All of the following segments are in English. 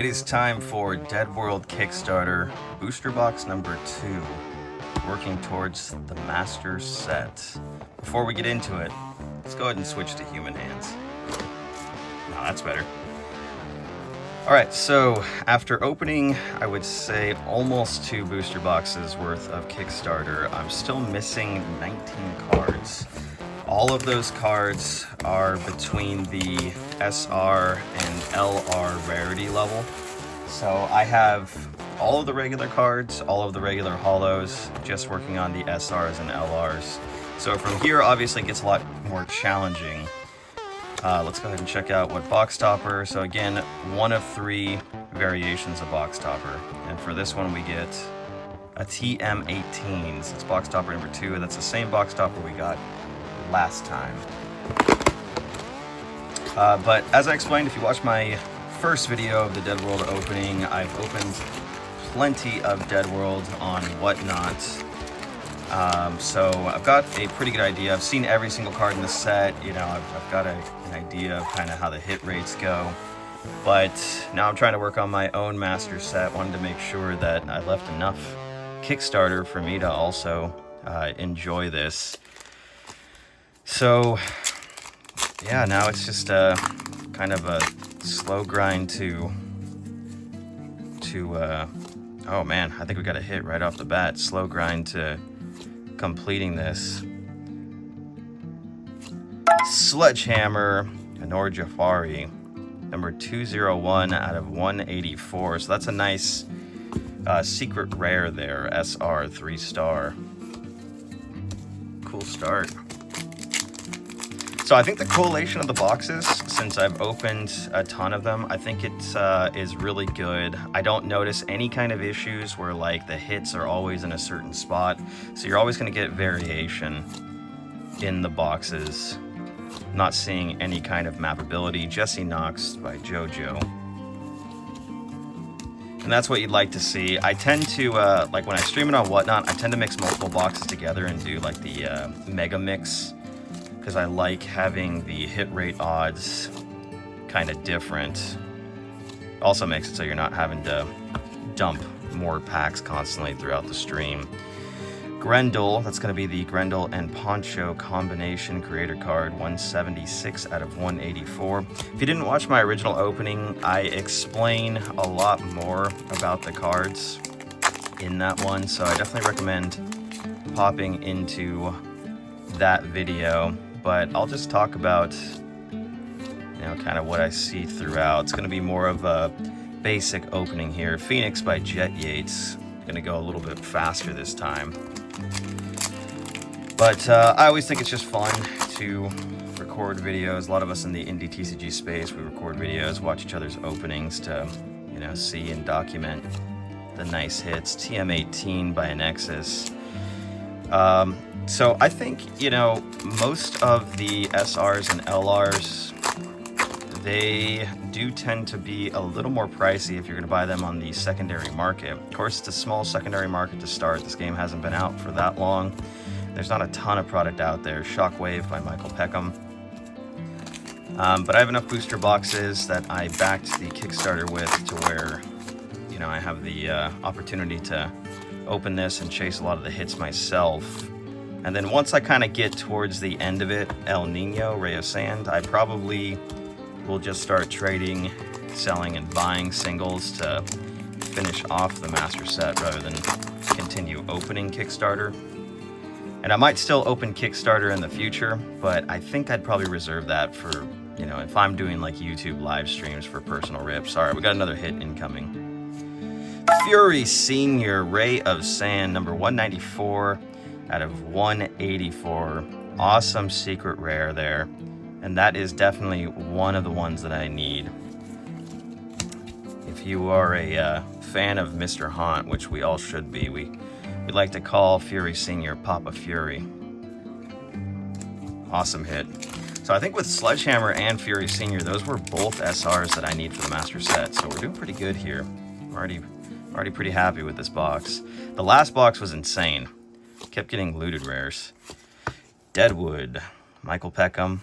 is time for Dead World Kickstarter booster box number 2, working towards the master set. Before we get into it, let's go ahead and switch to human hands. No, that's better. Alright, so after opening, I would say almost 2 booster boxes worth of Kickstarter, I'm still missing 19 cards. All of those cards are between the SR and LR rarity level. So I have all of the regular cards, all of the regular holos, just working on the SRs and LRs. So from here, obviously it gets a lot more challenging. Let's go ahead and check out what box topper. So again, 1 of 3 variations of box topper. And for this one, we get a TM18. So it's box topper number 2. That's the same box topper we got last time. But as I explained, if you watch my first video of the Dead World opening, I've opened plenty of Dead World on Whatnot. So I've got a pretty good idea. I've seen every single card in the set. You know, I've got an idea of kind of how the hit rates go. But now I'm trying to work on my own master set. Wanted to make sure that I left enough Kickstarter for me to also enjoy this. So yeah, now it's just kind of a slow grind to oh man, I think we got a hit right off the bat. Slow grind to completing this. Sledgehammer, Anor Jafari, number 201 out of 184. So that's a nice secret rare there, SR 3-star. Cool start. So I think the collation of the boxes, since I've opened a ton of them, I think it is really good. I don't notice any kind of issues where like the hits are always in a certain spot. So you're always going to get variation in the boxes. Not seeing any kind of mapability. Jesse Knox by JoJo. And that's what you'd like to see. I tend to, like when I stream it on Whatnot, I tend to mix multiple boxes together and do like the mega mix. Because I like having the hit rate odds kind of different. Also makes it so you're not having to dump more packs constantly throughout the stream. Grendel, that's going to be the Grendel and Poncho combination creator card, 176 out of 184. If you didn't watch my original opening, I explain a lot more about the cards in that one, so I definitely recommend popping into that video. But I'll just talk about, you know, kind of what I see throughout. It's going to be more of a basic opening here. Phoenix by Jet Yates. Going to go a little bit faster this time. But I always think it's just fun to record videos. A lot of us in the indie TCG space, we record videos, watch each other's openings to, you know, see and document the nice hits. TM18 by Anexus. So I think, you know, most of the SRs and LRs, they do tend to be a little more pricey if you're going to buy them on the secondary market. Of course, it's a small secondary market to start. This game hasn't been out for that long. There's not a ton of product out there. Shockwave by Michael Peckham. But I have enough booster boxes that I backed the Kickstarter with to where, you know, I have the opportunity to open this and chase a lot of the hits myself. And then once I kind of get towards the end of it, El Nino, Ray of Sand, I probably will just start trading, selling, and buying singles to finish off the master set rather than continue opening Kickstarter. And I might still open Kickstarter in the future, but I think I'd probably reserve that for, you know, if I'm doing like YouTube live streams for personal rips. All right, we got another hit incoming. Fury Senior, Ray of Sand, number 194. Out of 184. Awesome secret rare there. And that is definitely one of the ones that I need. If you are a fan of Mr. Haunt, which we all should be, we like to call Fury Senior Papa Fury. Awesome hit. So I think with Sledgehammer and Fury Senior, those were both SRs that I need for the master set. So we're doing pretty good here. I'm already pretty happy with this box. The last box was insane. Kept getting looted rares. Deadwood, Michael Peckham.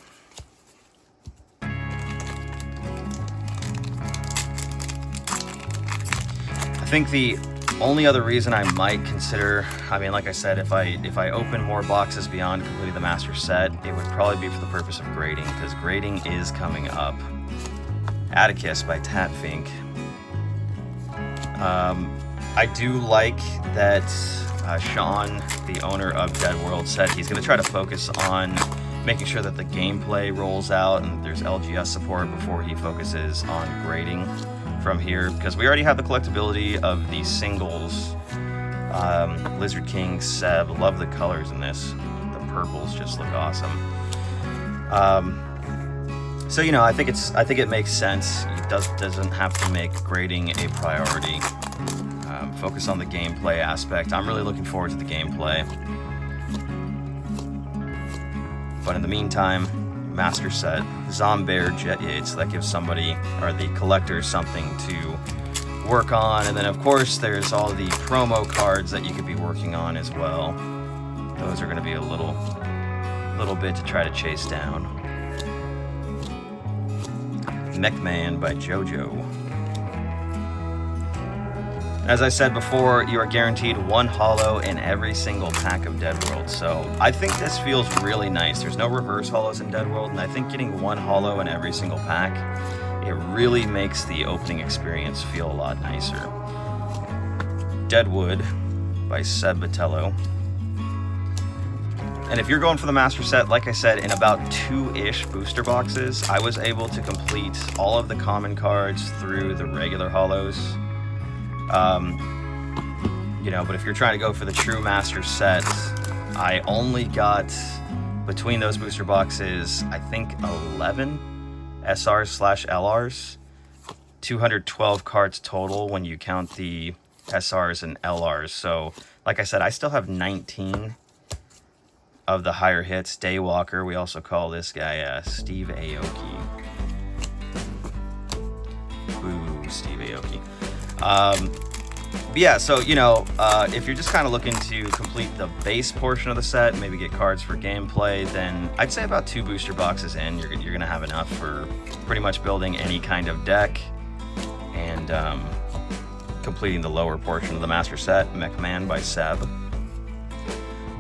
I think the only other reason I might consider, I mean, like I said, if I open more boxes beyond completing the master set, it would probably be for the purpose of grading, because grading is coming up. Atticus by Tatfink. I do like that Sean, the owner of Dead World, said he's going to try to focus on making sure that the gameplay rolls out and there's LGS support before he focuses on grading from here, because we already have the collectability of the singles. Lizard King, Seb, love the colors in this. The purples just look awesome. So you know, I think it makes sense. It doesn't have to make grading a priority. Focus on the gameplay aspect. I'm really looking forward to the gameplay. But in the meantime, master set, Zombear Jet Yates, that gives somebody, or the collector, something to work on. And then of course there's all the promo cards that you could be working on as well. Those are going to be a little bit to try to chase down. Mechman by JoJo. As I said before, you are guaranteed one holo in every single pack of Dead World, so I think this feels really nice. There's no reverse holos in Dead World, and I think getting one holo in every single pack, it really makes the opening experience feel a lot nicer. Deadwood by Seb Batello. And if you're going for the master set, like I said, in about 2-ish booster boxes, I was able to complete all of the common cards through the regular holos. You know, but if you're trying to go for the true master set, I only got, between those booster boxes, I think 11 SRs/LRs, 212 cards total when you count the SRs and LRs. So, like I said, I still have 19 of the higher hits. Daywalker, we also call this guy Steve Aoki. Ooh, Steve Aoki. But yeah, so, you know, if you're just kind of looking to complete the base portion of the set, maybe get cards for gameplay, then I'd say about 2 booster boxes in, you're going to have enough for pretty much building any kind of deck and completing the lower portion of the master set, Mechman by Seb.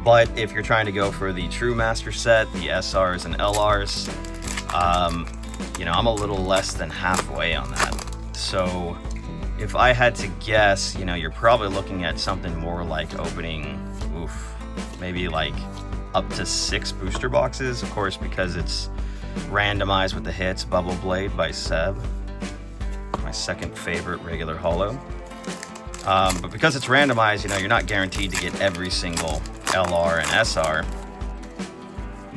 But if you're trying to go for the true master set, the SRs and LRs, you know, I'm a little less than halfway on that. So if I had to guess, you know, you're probably looking at something more like opening, maybe like up to 6 booster boxes, of course, because it's randomized with the hits. Bubble Blade by Seb, my second favorite regular holo. But because it's randomized, you know, you're not guaranteed to get every single LR and SR.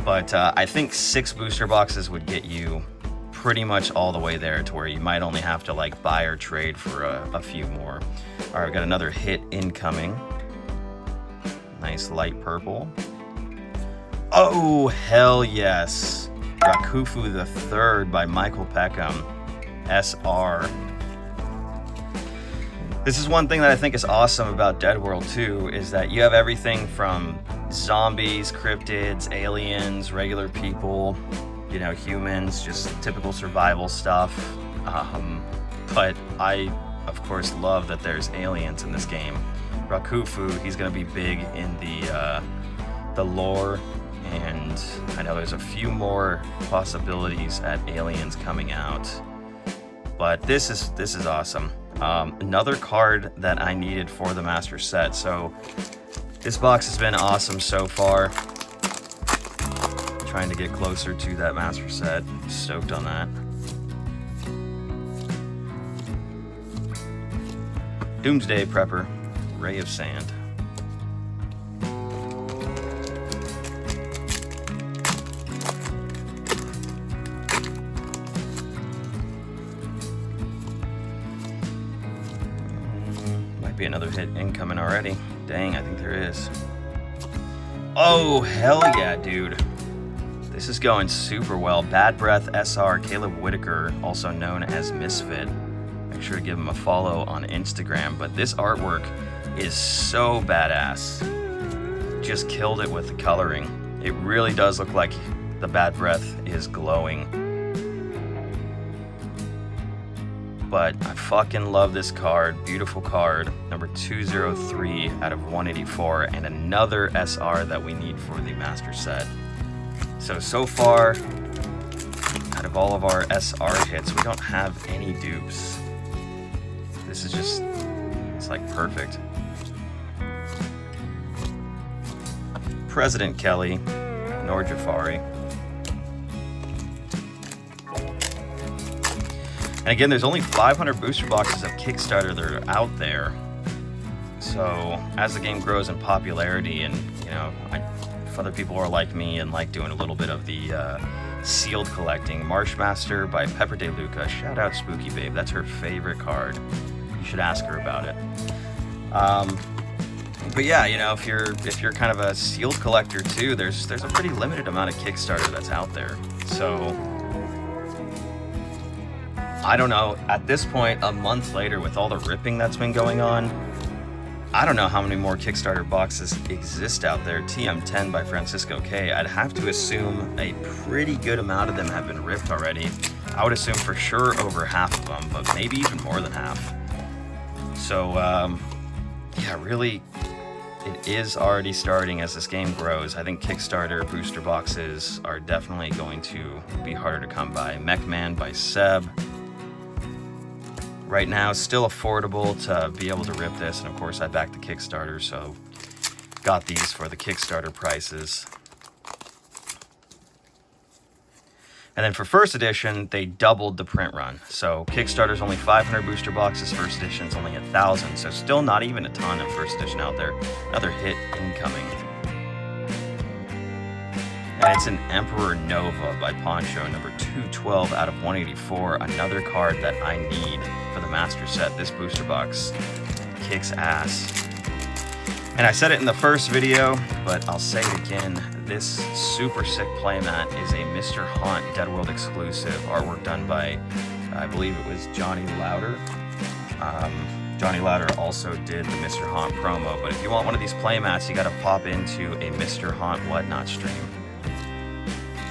But I think 6 booster boxes would get you pretty much all the way there to where you might only have to like buy or trade for a few more. All right, we got another hit incoming. Nice light purple. Oh, hell yes. Rakufu the Third by Michael Peckham, SR. This is one thing that I think is awesome about Dead World 2, is that you have everything from zombies, cryptids, aliens, regular people, you know, humans, just typical survival stuff. But I, of course, love that there's aliens in this game. Rakufu, he's going to be big in the lore, and I know there's a few more possibilities at aliens coming out. But this is awesome. Another card that I needed for the master set. So this box has been awesome so far. Trying to get closer to that master set. Stoked on that. Doomsday Prepper, Ray of Sand. Might be another hit incoming already. Dang, I think there is. Oh, hell yeah, dude. This is going super well. Bad Breath SR, Caleb Whitaker, also known as Misfit. Make sure to give him a follow on Instagram. But this artwork is so badass. Just killed it with the coloring. It really does look like the Bad Breath is glowing. but I fucking love this card. Beautiful card, number 203 out of 184, and another SR that we need for the master set. So far, out of all of our SR hits, we don't have any dupes. This is just, it's like perfect. President Kelly, Nor Jafari. And again, there's only 500 booster boxes of Kickstarter that are out there. So as the game grows in popularity, and you know, if other people are like me and like doing a little bit of the sealed collecting, Marshmaster by Pepper De Luca. Shout out Spooky Babe. That's her favorite card. You should ask her about it. But yeah, you know, if you're kind of a sealed collector too, there's a pretty limited amount of Kickstarter that's out there. So I don't know, at this point, a month later, with all the ripping that's been going on, I don't know how many more Kickstarter boxes exist out there. TM10 by Francisco K. I'd have to assume a pretty good amount of them have been ripped already. I would assume for sure over half of them, but maybe even more than half. So, yeah, really, it is already starting as this game grows. I think Kickstarter booster boxes are definitely going to be harder to come by. Mechman by Seb. Right now, still affordable to be able to rip this, and of course I backed the Kickstarter, so got these for the Kickstarter prices. And then for first edition, they doubled the print run. So Kickstarter's only 500 booster boxes, first edition's only 1,000, so still not even a ton of first edition out there. Another hit incoming. And it's an Emperor Nova by Poncho, number 212 out of 184. Another card that I need for the master set. This booster box kicks ass. And I said it in the first video, but I'll say it again. This super sick playmat is a Mr. Haunt Dead World exclusive. Artwork done by, I believe it was Johnny Louder. Johnny Louder also did the Mr. Haunt promo. But if you want one of these playmats, you got to pop into a Mr. Haunt Whatnot stream.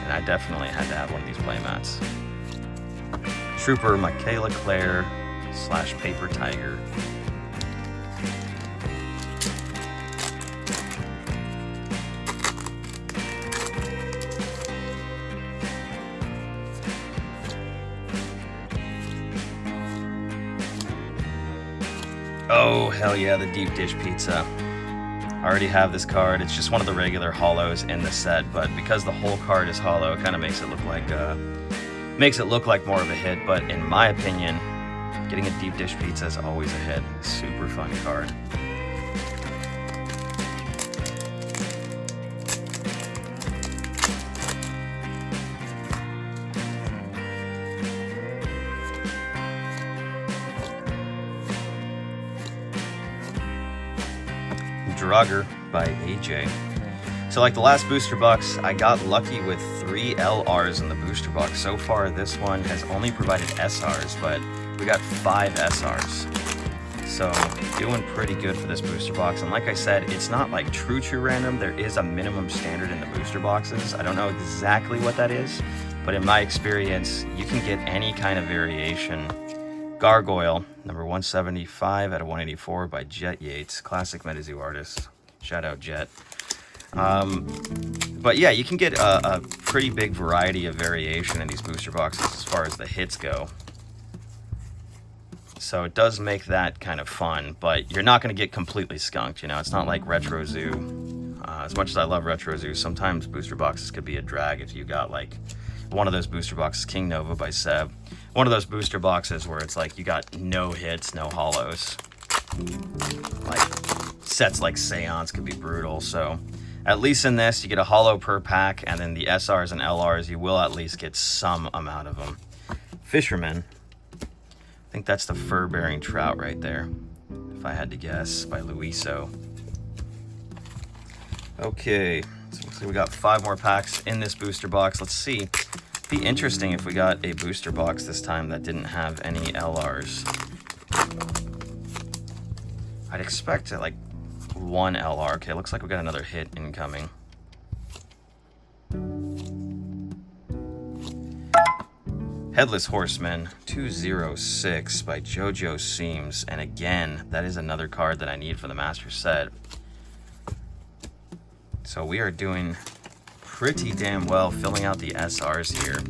And I definitely had to have one of these playmats. Trooper Michaela Claire / Paper Tiger. Oh, hell yeah, the deep dish pizza. I already have this card. It's just one of the regular hollows in the set, but because the whole card is hollow, it kind of makes it look like more of a hit. But in my opinion, getting a deep dish pizza is always a hit. Super fun card. Drugger by AJ. So like the last booster box, I got lucky with 3 LRs in the booster box. So far, this one has only provided SRs, but we got 5 SRs. So doing pretty good for this booster box. And like I said, it's not like true random. There is a minimum standard in the booster boxes. I don't know exactly what that is, but in my experience, you can get any kind of variation. Gargoyle, number 175 out of 184 by Jet Yates, classic MetaZoo artist. Shout out Jet. But yeah, you can get a pretty big variety of variation in these booster boxes as far as the hits go. So it does make that kind of fun, but you're not going to get completely skunked, you know? It's not like Retro Zoo. As much as I love Retro Zoo, sometimes booster boxes could be a drag if you got like one of those booster boxes, King Nova by Seb. One of those booster boxes where it's like you got no hits, no hollows. Like sets like Seance could be brutal. So at least in this, you get a hollow per pack, and then the SRs and LRs, you will at least get some amount of them. Fisherman. I think that's the fur-bearing trout right there, if I had to guess, by Luiso. Okay, so looks like we got 5 more packs in this booster box. Let's see. Be interesting if we got a booster box this time that didn't have any LRs. I'd expect like 1 LR. Okay, looks like we got another hit incoming. Headless Horseman 206 by JoJo Seams. And again, that is another card that I need for the Master Set. So we are doing pretty damn well filling out the SRs here.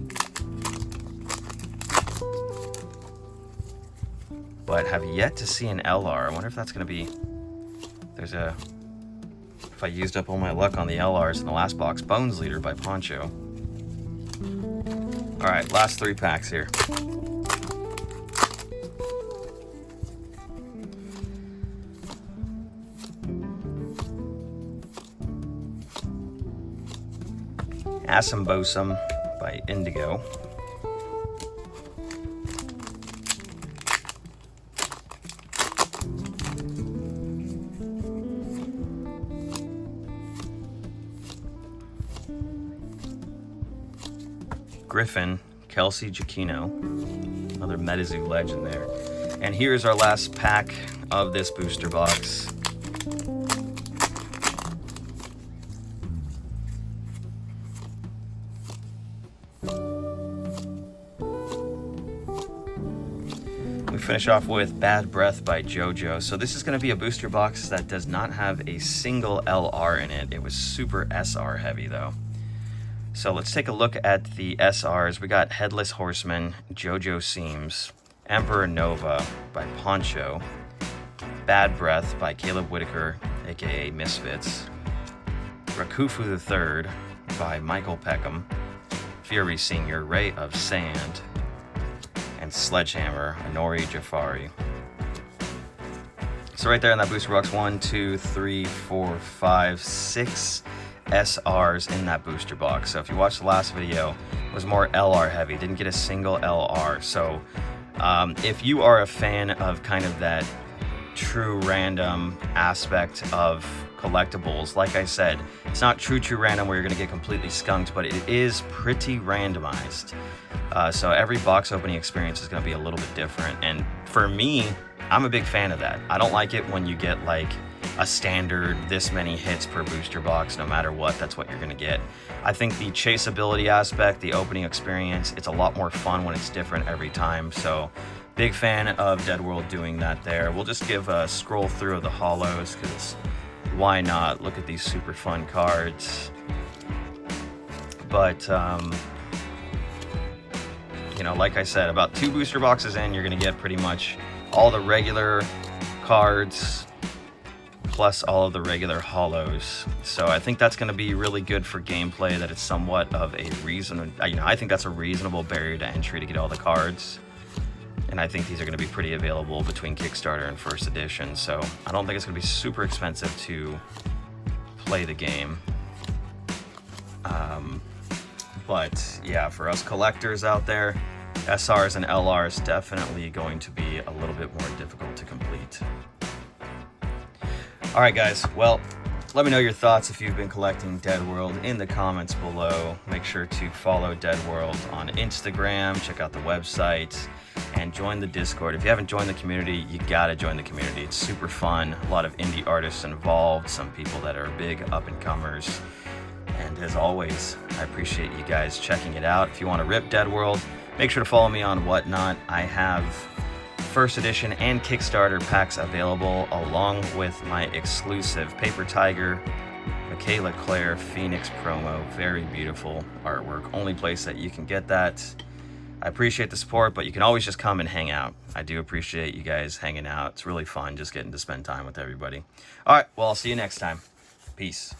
But have yet to see an LR. I wonder if that's going to be... If I used up all my luck on the LRs in the last box. Bones Leader by Poncho. Alright, last 3 packs here. Asambosum by Indigo. Griffin, Kelsey Giacchino, another MetaZoo legend there. And here's our last pack of this booster box. We finish off with Bad Breath by JoJo. So this is going to be a booster box that does not have a single LR in it. It was super SR heavy though. So let's take a look at the SRs. We got Headless Horseman, JoJo Seams, Emperor Nova by Poncho, Bad Breath by Caleb Whitaker, aka Misfits, Rakufu III by Michael Peckham, Fury Senior, Ray of Sand, and Sledgehammer, Honori Jafari. So right there in that booster box, 1, 2, 3, 4, 5, 6 SRs in that booster box. So if you watched the last video, it was more LR heavy, didn't get a single LR. So if you are a fan of kind of that true random aspect of collectibles, like I said, it's not true random where you're going to get completely skunked, but it is pretty randomized. So every box opening experience is going to be a little bit different. And for me, I'm a big fan of that. I don't like it when you get like a standard this many hits per booster box, no matter what, that's what you're gonna get. I think the chaseability aspect, the opening experience, it's a lot more fun when it's different every time. So big fan of Dead World doing that there. We'll just give a scroll through of the holos, because why not? Look at these super fun cards. But you know, like I said, about 2 booster boxes in, you're gonna get pretty much all the regular cards plus all of the regular holos. So I think that's going to be really good for gameplay, that it's somewhat of a reason, you know, I think that's a reasonable barrier to entry to get all the cards. And I think these are going to be pretty available between Kickstarter and first edition. So I don't think it's going to be super expensive to play the game. But yeah, for us collectors out there, SRs and LRs definitely going to be a little bit more difficult to complete. All right, guys. Well, let me know your thoughts if you've been collecting Dead World in the comments below. Make sure to follow Dead World on Instagram, check out the website, and join the Discord. If you haven't joined the community, you gotta join the community. It's super fun. A lot of indie artists involved, some people that are big up-and-comers. And as always, I appreciate you guys checking it out. If you want to rip Dead World, make sure to follow me on Whatnot. I have first edition and Kickstarter packs available, along with my exclusive Paper Tiger, Michaela Claire Phoenix promo. Very beautiful artwork. Only place that you can get that. I appreciate the support, but you can always just come and hang out. I do appreciate you guys hanging out. It's really fun just getting to spend time with everybody. All right, well, I'll see you next time. Peace.